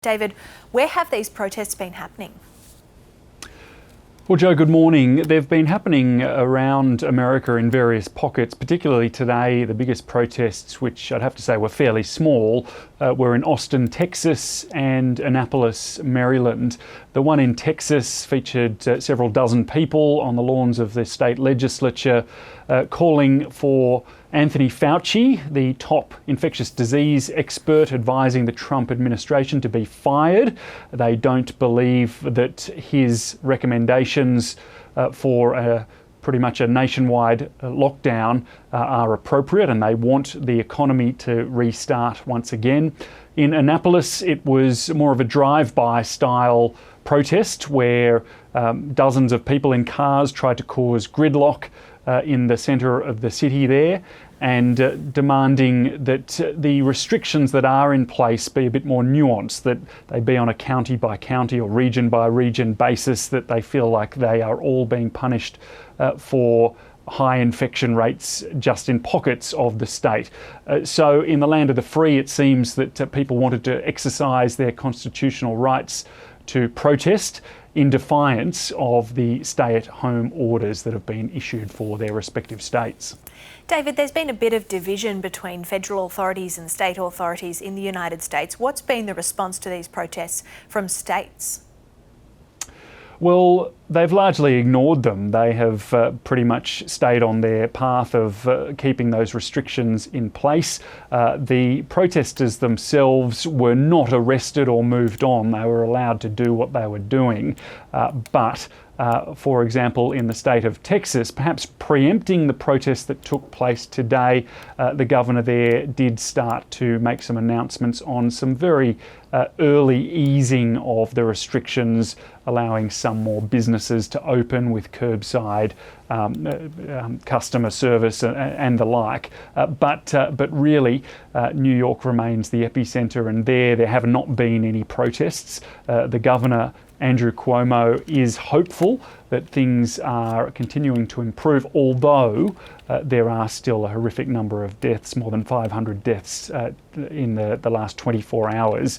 David, where have these protests been happening? Well, Joe, good morning. They've been happening around America in various pockets, particularly today. The biggest protests, which I'd have to say were fairly small, were in Austin, Texas and Annapolis, Maryland. The one in Texas featured several dozen people on the lawns of the state legislature calling for Anthony Fauci, the top infectious disease expert, advising the Trump administration to be fired. They don't believe that his recommendations for pretty much a nationwide lockdown are appropriate, and they want the economy to restart once again. In Annapolis, it was more of a drive-by style protest where dozens of people in cars tried to cause gridlock in the centre of the city there, and demanding that the restrictions that are in place be a bit more nuanced, that they be on a county by county or region by region basis, that they feel like they are all being punished for high infection rates just in pockets of the state. So in the land of the free, it seems that people wanted to exercise their constitutional rights to protest in defiance of the stay-at-home orders that have been issued for their respective states. David, there's been a bit of division between federal authorities and state authorities in the United States. What's been the response to these protests from states? Well, they've largely ignored them. They have pretty much stayed on their path of keeping those restrictions in place. The protesters themselves were not arrested or moved on. They were allowed to do what they were doing. But for example, in the state of Texas, perhaps preempting the protest that took place today, the governor there did start to make some announcements on some very early easing of the restrictions, allowing some more businesses to open with curbside customer service and the like. But really, New York remains the epicenter, and there have not been any protests. The governor, Andrew Cuomo, is hopeful that things are continuing to improve, although there are still a horrific number of deaths, more than 500 deaths in the last 24 hours.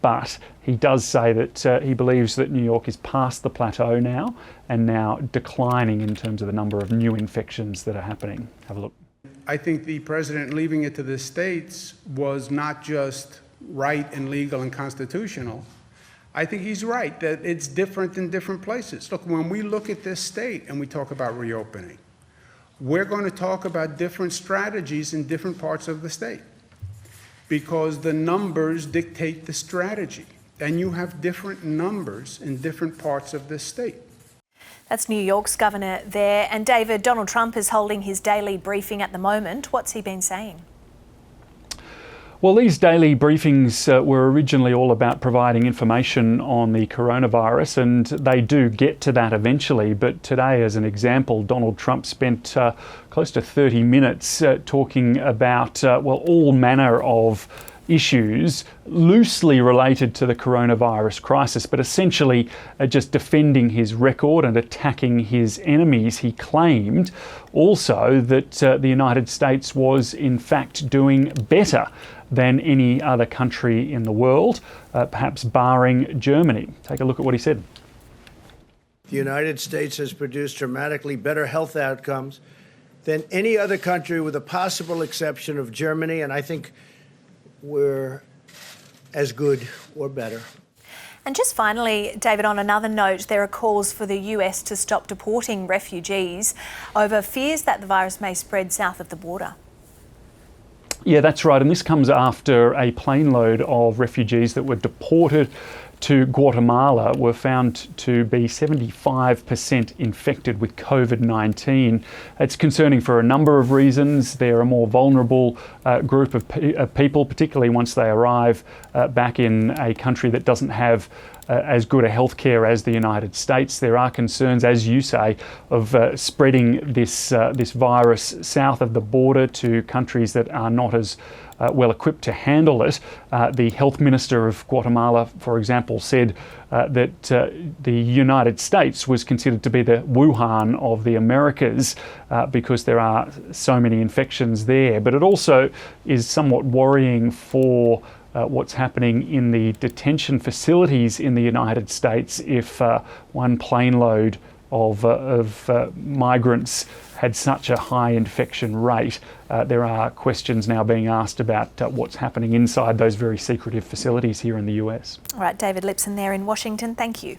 But he does say that he believes that New York is past the plateau now and now declining in terms of the number of new infections that are happening. Have a look. I think the president leaving it to the states was not just right and legal and constitutional. I think he's right that it's different in different places. Look, when we look at this state and we talk about reopening, we're going to talk about different strategies in different parts of the state because the numbers dictate the strategy, and you have different numbers in different parts of the state. That's New York's governor there. And David, Donald Trump is holding his daily briefing at the moment. What's he been saying? Well, these daily briefings were originally all about providing information on the coronavirus, and they do get to that eventually. But today, as an example, Donald Trump spent close to 30 minutes talking about, all manner of issues loosely related to the coronavirus crisis, but essentially just defending his record and attacking his enemies. He claimed also that the United States was in fact doing better than any other country in the world, perhaps barring Germany. Take a look at what he said. The United States has produced dramatically better health outcomes than any other country, with a possible exception of Germany, and I think we're as good or better. And just finally, David, on another note, there are calls for the US to stop deporting refugees over fears that the virus may spread south of the border. Yeah, that's right. And this comes after a plane load of refugees that were deported to Guatemala were found to be 75% infected with COVID-19. It's concerning for a number of reasons. They're a more vulnerable group of people, particularly once they arrive back in a country that doesn't have as good a healthcare as the United States. There are concerns, as you say, of spreading this virus south of the border to countries that are not as well equipped to handle it. The health minister of Guatemala, for example, said that the United States was considered to be the Wuhan of the Americas because there are so many infections there. But it also is somewhat worrying for what's happening in the detention facilities in the United States if one plane load of migrants had such a high infection rate. There are questions now being asked about what's happening inside those very secretive facilities here in the US. All right, David Lipson there in Washington, thank you.